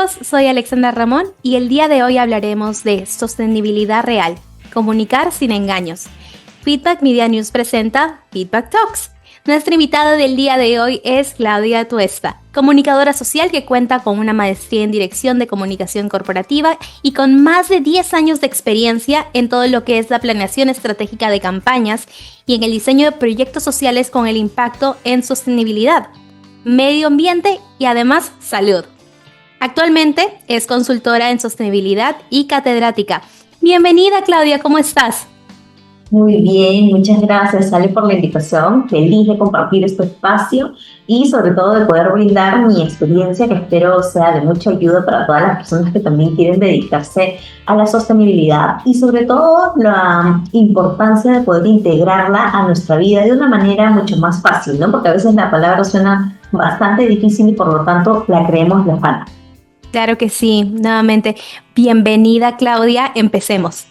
amigos, soy Alexandra Ramón y el día de hoy hablaremos de sostenibilidad real, comunicar sin engaños. Feedback Media News presenta Feedback Talks. Nuestra invitada del día de hoy es Claudia Tuesta, comunicadora social que cuenta con una maestría en dirección de comunicación corporativa y con más de 10 años de experiencia en todo lo que es la planeación estratégica de campañas y en el diseño de proyectos sociales con el impacto en sostenibilidad, medio ambiente y además salud. Actualmente es consultora en sostenibilidad y catedrática. Bienvenida, Claudia, ¿cómo estás? Muy bien, muchas gracias, Ale, por la invitación. Feliz de compartir este espacio y sobre todo de poder brindar mi experiencia, que espero sea de mucha ayuda para todas las personas que también quieren dedicarse a la sostenibilidad y sobre todo la importancia de poder integrarla a nuestra vida de una manera mucho más fácil, ¿no? Porque a veces la palabra suena bastante difícil y por lo tanto la creemos lejana. Claro que sí, nuevamente, bienvenida, Claudia, empecemos.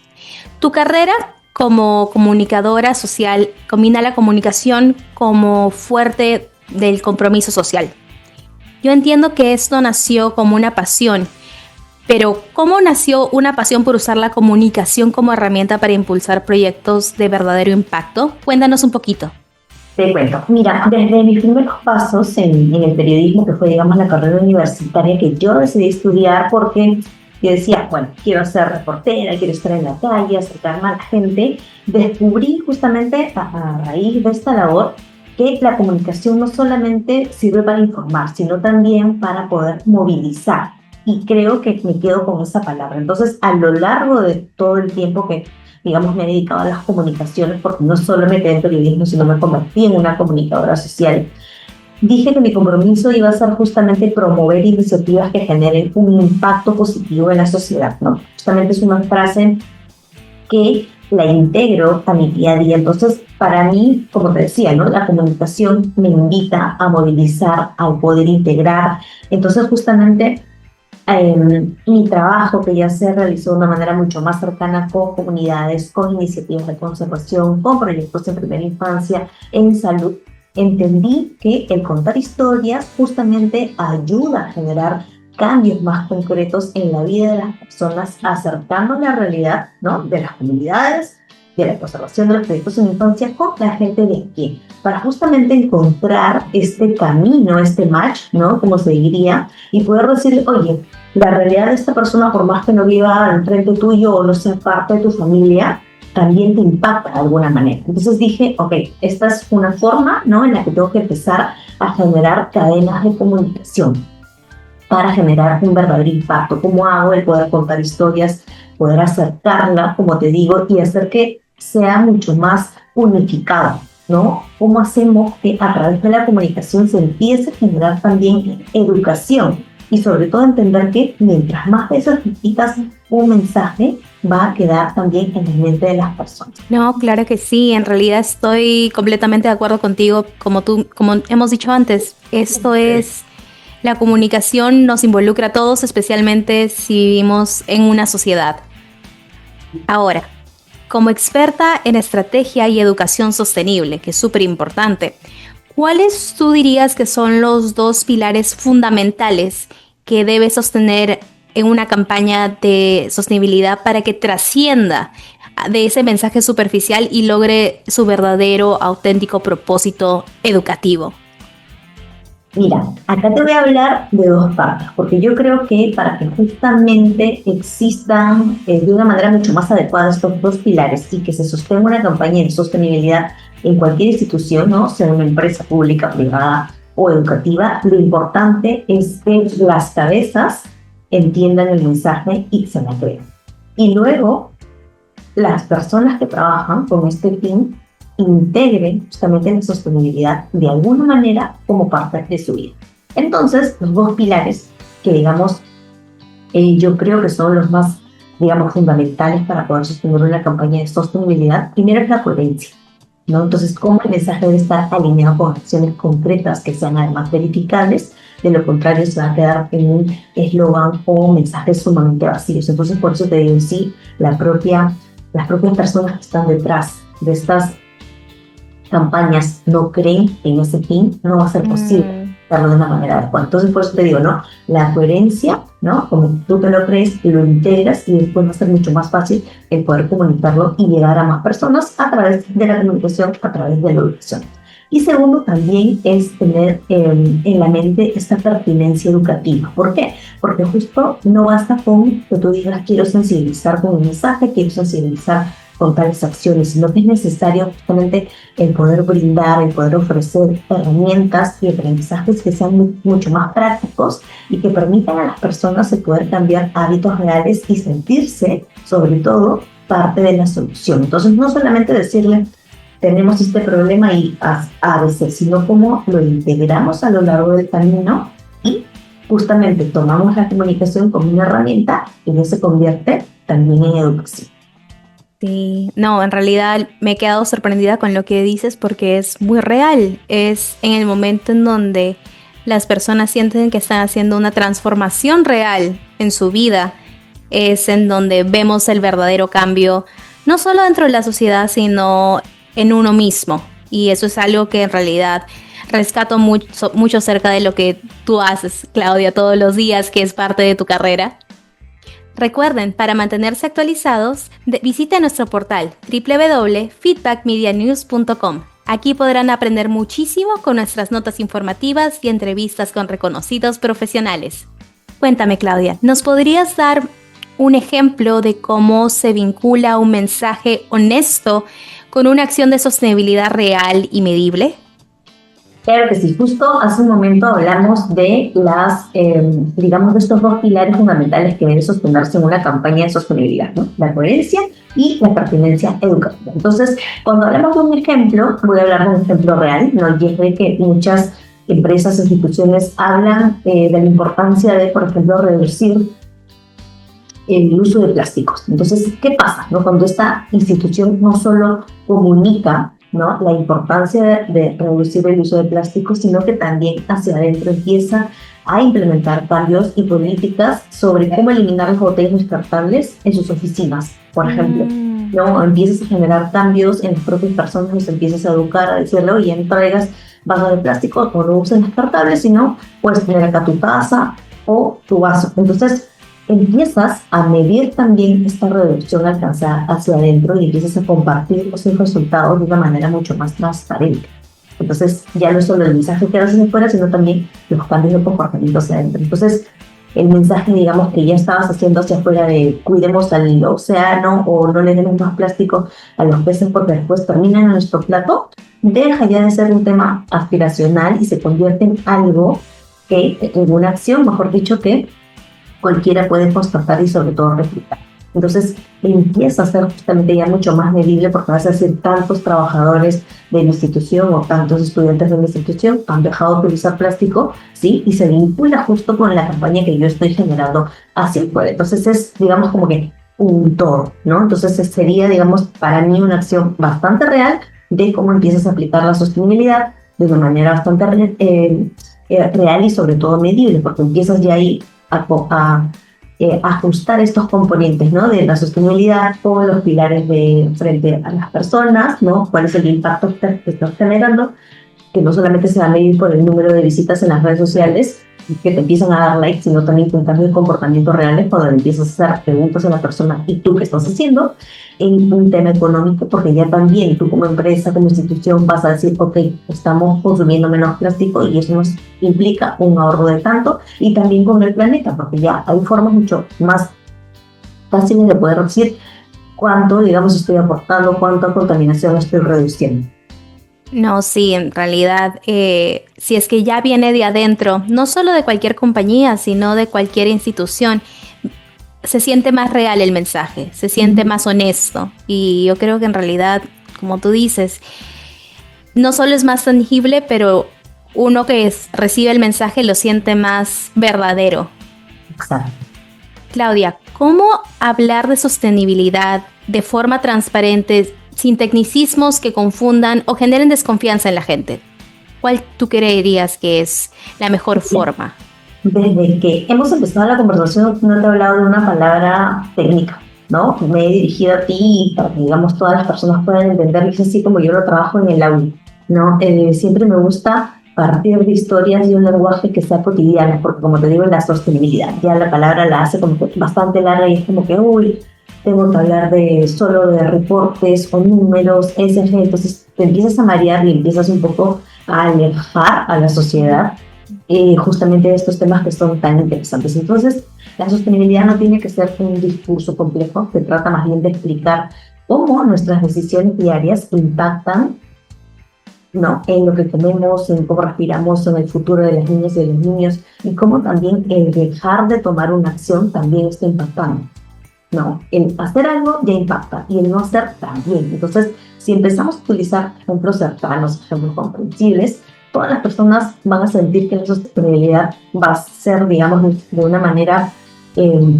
Tu carrera como comunicadora social combina la comunicación como fuerte del compromiso social. Yo entiendo que esto nació como una pasión, pero ¿cómo nació una pasión por usar la comunicación como herramienta para impulsar proyectos de verdadero impacto? Cuéntanos un poquito. Te cuento, mira, desde mis primeros pasos en el periodismo, que fue, digamos, la carrera universitaria que yo decidí estudiar porque yo decía, bueno, quiero ser reportera, quiero estar en la calle, acercarme a la gente, descubrí justamente a raíz de esta labor que la comunicación no solamente sirve para informar, sino también para poder movilizar. Y creo que me quedo con esa palabra. Entonces, a lo largo de todo el tiempo que, digamos, me he dedicado a las comunicaciones, porque no solo me quedé en periodismo, sino me convertí en una comunicadora social, dije que mi compromiso iba a ser justamente promover iniciativas que generen un impacto positivo en la sociedad, ¿no? Justamente es una frase que la integro a mi día a día. Entonces, para mí, como te decía, ¿no? La comunicación me invita a movilizar, a poder integrar. Entonces, justamente mi trabajo, que ya se realizó de una manera mucho más cercana con comunidades, con iniciativas de conservación, con proyectos en primera infancia, en salud, entendí que el contar historias justamente ayuda a generar cambios más concretos en la vida de las personas, acercando la realidad, ¿no?, de las comunidades, de la conservación de los proyectos en infancia con la gente de aquí, para justamente encontrar este camino, este match, ¿no?, como se diría, y poder decir, oye, la realidad de esta persona, por más que no viva enfrente tuyo o no sea parte de tu familia, también te impacta de alguna manera. Entonces dije, ok, esta es una forma, ¿no?, en la que tengo que empezar a generar cadenas de comunicación para generar un verdadero impacto. ¿Cómo hago el poder contar historias, poder acercarla, como te digo, y hacer que sea mucho más unificado, ¿no? ¿Cómo hacemos que a través de la comunicación se empiece a generar también educación? Y sobre todo entender que mientras más veces repitas un mensaje, va a quedar también en la mente de las personas. No, claro que sí, en realidad estoy completamente de acuerdo contigo. Como hemos dicho antes, esto es, la comunicación nos involucra a todos, especialmente si vivimos en una sociedad. Ahora, como experta en estrategia y educación sostenible, que es súper importante, ¿cuáles tú dirías que son los dos pilares fundamentales que debe sostener en una campaña de sostenibilidad para que trascienda de ese mensaje superficial y logre su verdadero, auténtico propósito educativo? Mira, acá te voy a hablar de dos partes, porque yo creo que para que justamente existan de una manera mucho más adecuada estos dos pilares y que se sostenga una campaña de sostenibilidad en cualquier institución, ¿no?, sea una empresa pública, privada o educativa, lo importante es que las cabezas entiendan el mensaje y se lo crean. Y luego, las personas que trabajan con este fin integren justamente la sostenibilidad de alguna manera como parte de su vida. Entonces, los dos pilares que, digamos, yo creo que son los más, digamos, fundamentales para poder sostener una campaña de sostenibilidad, primero es la coherencia, ¿no? Entonces, cómo el mensaje debe estar alineado con acciones concretas que sean además verificables. De lo contrario, se va a quedar en un eslogan o mensajes sumamente vacíos. Entonces, por eso te digo, sí, las propias personas que están detrás de estas campañas no creen en ese fin, no va a ser posible. darlo de una manera adecuada. Entonces, por eso te digo, ¿no? La coherencia, ¿no? Como tú te lo crees, lo integras y después va a ser mucho más fácil el poder comunicarlo y llegar a más personas a través de la comunicación, a través de la educación. Y segundo, también es tener en la mente esta pertinencia educativa. ¿Por qué? Porque justo no basta con que tú digas, quiero sensibilizar con un mensaje, quiero sensibilizar con tales acciones, sino que es necesario justamente el poder brindar, el poder ofrecer herramientas y aprendizajes que sean mucho más prácticos y que permitan a las personas el poder cambiar hábitos reales y sentirse, sobre todo, parte de la solución. Entonces, no solamente decirle, tenemos este problema y a veces, sino cómo lo integramos a lo largo del camino y justamente tomamos la comunicación como una herramienta y eso se convierte también en educación. Sí, no, en realidad me he quedado sorprendida con lo que dices porque es muy real. Es en el momento en donde las personas sienten que están haciendo una transformación real en su vida, es en donde vemos el verdadero cambio, no solo dentro de la sociedad, sino en uno mismo. Y eso es algo que en realidad rescato mucho acerca de lo que tú haces, Claudia, todos los días, que es parte de tu carrera. Recuerden, para mantenerse actualizados, visiten nuestro portal www.feedbackmedianews.com. Aquí podrán aprender muchísimo con nuestras notas informativas y entrevistas con reconocidos profesionales. Cuéntame, Claudia, ¿nos podrías dar un ejemplo de cómo se vincula un mensaje honesto con una acción de sostenibilidad real y medible? Claro que sí, justo hace un momento hablamos de digamos, de estos dos pilares fundamentales que deben sostenerse en una campaña de sostenibilidad, ¿no? La coherencia y la pertinencia educativa. Entonces, cuando hablamos de un ejemplo, voy a hablar de un ejemplo real, ¿no? Y es de que muchas empresas, instituciones hablan de la importancia de, por ejemplo, reducir el uso de plásticos. Entonces, ¿qué pasa, no? Cuando esta institución no solo comunica, ¿no?, la importancia de reducir el uso de plásticos, sino que también hacia adentro empieza a implementar cambios y políticas sobre cómo eliminar las botellas descartables en sus oficinas, por ejemplo. ¿No? Empiezas a generar cambios en las propias personas, los empiezas a educar, a decirle, oye, no traigas vasos de plástico o no uses descartables, sino puedes tener acá tu taza o tu vaso. Entonces, empiezas a medir también esta reducción alcanzada hacia adentro y empiezas a compartir esos resultados de una manera mucho más transparente. Entonces, ya no solo el mensaje que haces afuera, sino también los cambios de comportamiento hacia adentro. Entonces, el mensaje, digamos, que ya estabas haciendo hacia afuera de cuidemos al océano o no le demos más plástico a los peces porque después terminan en nuestro plato, deja ya de ser un tema aspiracional y se convierte en algo en una acción, mejor dicho, que cualquiera puede constatar y sobre todo replicar. Entonces empieza a ser justamente ya mucho más medible porque vas a decir tantos trabajadores de la institución o tantos estudiantes de la institución han dejado de utilizar plástico, ¿sí? Y se vincula justo con la campaña que yo estoy generando hacia afuera. Entonces es, digamos, como que un todo, ¿no? Entonces sería, digamos, para mí una acción bastante real de cómo empiezas a aplicar la sostenibilidad de una manera bastante real y sobre todo medible, porque empiezas ya ahí a ajustar estos componentes, ¿no?, de la sostenibilidad con los pilares de frente a las personas, ¿no? Cuál es el impacto que estás generando, que no solamente se va a medir por el número de visitas en las redes sociales que te empiezan a dar likes, sino también con cambios de comportamientos reales cuando le empiezas a hacer preguntas a la persona y tú qué estás haciendo en un tema económico, porque ya también tú como empresa, como institución vas a decir, ok, estamos consumiendo menos plástico y eso nos implica un ahorro de tanto, y también con el planeta, porque ya hay formas mucho más fáciles de poder decir cuánto, digamos, estoy aportando, cuánta contaminación estoy reduciendo. No, sí, en realidad, si es que ya viene de adentro, no solo de cualquier compañía, sino de cualquier institución, se siente más real el mensaje, se siente más honesto. Y yo creo que en realidad, como tú dices, no solo es más tangible, pero uno que recibe el mensaje lo siente más verdadero. Exacto. Claudia, ¿cómo hablar de sostenibilidad de forma transparente, sin tecnicismos que confundan o generen desconfianza en la gente? ¿Cuál tú creerías que es la mejor forma? Desde que hemos empezado la conversación, no te he hablado de una palabra técnica, ¿no? Me he dirigido a ti para que, digamos, todas las personas puedan entender, es así como yo lo trabajo en el aula, ¿no? Siempre me gusta partir de historias y un lenguaje que sea cotidiano, porque como te digo, la sostenibilidad, ya la palabra la hace como que bastante larga y es como que, uy, tengo que hablar de solo de reportes o números, SG, entonces te empiezas a marear y empiezas un poco a alejar a la sociedad justamente de estos temas que son tan interesantes. Entonces, la sostenibilidad no tiene que ser un discurso complejo, se trata más bien de explicar cómo nuestras decisiones diarias impactan, ¿no?, en lo que comemos, en cómo respiramos, en el futuro de las niñas y de los niños, y cómo también el dejar de tomar una acción también está impactando. No, el hacer algo ya impacta y el no hacer también. Entonces, si empezamos a utilizar ejemplos cercanos, ejemplos comprensibles, todas las personas van a sentir que la sostenibilidad va a ser, digamos, de una manera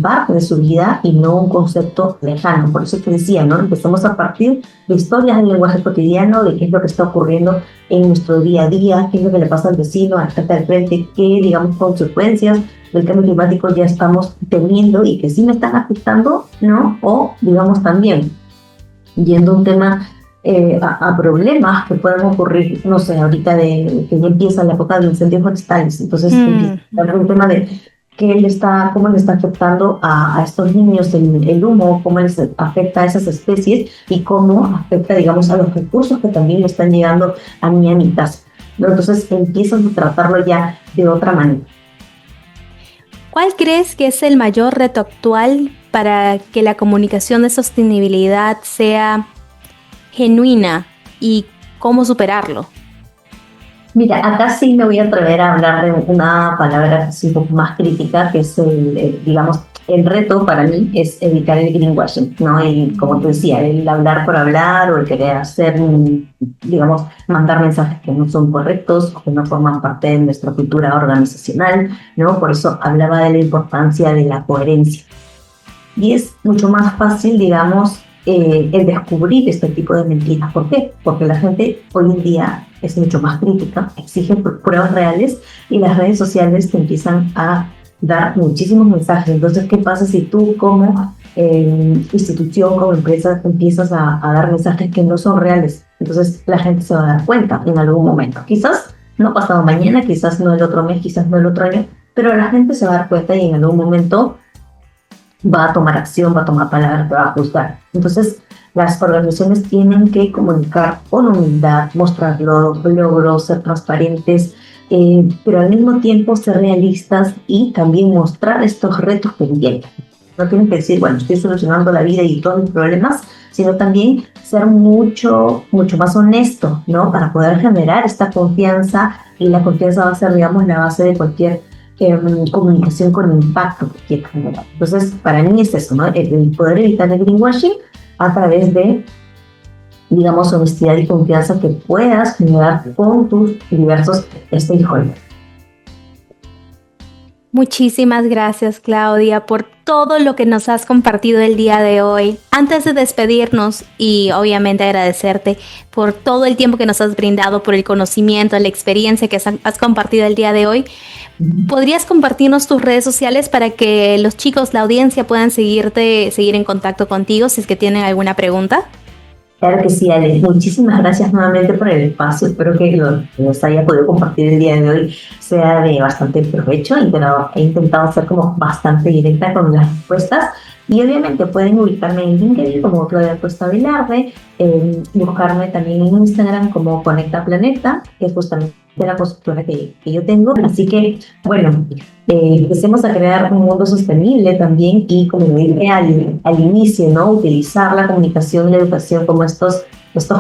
parte de su vida y no un concepto lejano. Por eso te decía, ¿no? Empezamos a partir de historias del lenguaje cotidiano, de qué es lo que está ocurriendo en nuestro día a día, qué es lo que le pasa al vecino, al gente al frente, qué, digamos, consecuencias del cambio climático ya estamos teniendo y que sí me están afectando, ¿no? O, digamos, también yendo un tema a problemas que pueden ocurrir, no sé, ahorita de que ya empieza la época de incendios forestales, entonces empieza a haber un tema de cómo le está afectando a estos niños el humo, cómo les afecta a esas especies y cómo afecta, digamos, a los recursos que también le están llegando a niñitas, ¿no? Entonces empiezan a tratarlo ya de otra manera. ¿Cuál crees que es el mayor reto actual para que la comunicación de sostenibilidad sea genuina y cómo superarlo? Mira, acá sí me voy a atrever a hablar de una palabra que es un poco más crítica, que es digamos, el reto para mí es evitar el greenwashing, ¿no? Y como te decía, el hablar por hablar o el querer hacer, digamos, mandar mensajes que no son correctos o que no forman parte de nuestra cultura organizacional, ¿no? Por eso hablaba de la importancia de la coherencia. Y es mucho más fácil, digamos, el descubrir este tipo de mentiras. ¿Por qué? Porque la gente hoy en día es mucho más crítica, exige pruebas reales y las redes sociales te empiezan a dar muchísimos mensajes. Entonces, ¿qué pasa si tú como institución, como empresa, empiezas a dar mensajes que no son reales? Entonces, la gente se va a dar cuenta en algún momento. Quizás no pasado mañana, quizás no el otro mes, quizás no el otro año, pero la gente se va a dar cuenta y en algún momento va a tomar acción, va a tomar palabras, va a juzgar. Entonces, las organizaciones tienen que comunicar con humildad, mostrar logros, ser transparentes, pero al mismo tiempo ser realistas y también mostrar estos retos pendientes. No tienen que decir, bueno, estoy solucionando la vida y todos mis problemas, sino también ser mucho más honesto, ¿no? Para poder generar esta confianza, y la confianza va a ser, digamos, la base de cualquier comunicación con impacto que quiera generar. Entonces, para mí es eso, ¿no? El poder evitar el greenwashing a través de, digamos, honestidad y confianza que puedas generar con tus diversos stakeholders. Muchísimas gracias, Claudia, por todo lo que nos has compartido el día de hoy. Antes de despedirnos y obviamente agradecerte por todo el tiempo que nos has brindado, por el conocimiento, la experiencia que has compartido el día de hoy, ¿podrías compartirnos tus redes sociales para que los chicos, la audiencia, puedan seguir en contacto contigo si es que tienen alguna pregunta? Claro que sí, Ale. Muchísimas gracias nuevamente por el espacio. Espero que lo que les haya podido compartir el día de hoy sea de bastante provecho. He intentado ser como bastante directa con las respuestas. Y obviamente pueden ubicarme en LinkedIn como Claudia Costa Velarde, buscarme también en Instagram como Conecta Planeta, que es justamente la consultora que yo tengo. Así que, bueno, empecemos a crear un mundo sostenible también y, como lo dije al inicio, ¿no? Utilizar la comunicación y la educación como estos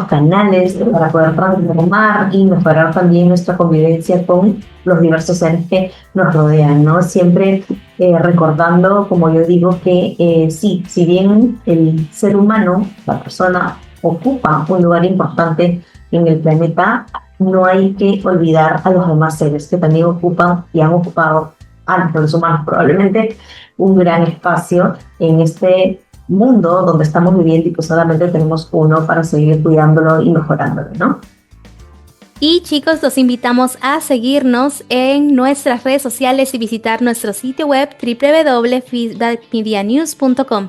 canales para poder transformar y mejorar también nuestra convivencia con los diversos seres que nos rodean, ¿no? Siempre recordando, como yo digo, que sí, si bien el ser humano, la persona, ocupa un lugar importante en el planeta, no hay que olvidar a los demás seres que también ocupan y han ocupado antes de los humanos probablemente un gran espacio en este mundo donde estamos viviendo y que solamente tenemos uno para seguir cuidándolo y mejorándolo, ¿no? Y chicos, los invitamos a seguirnos en nuestras redes sociales y visitar nuestro sitio web www.feedbackmedianews.com.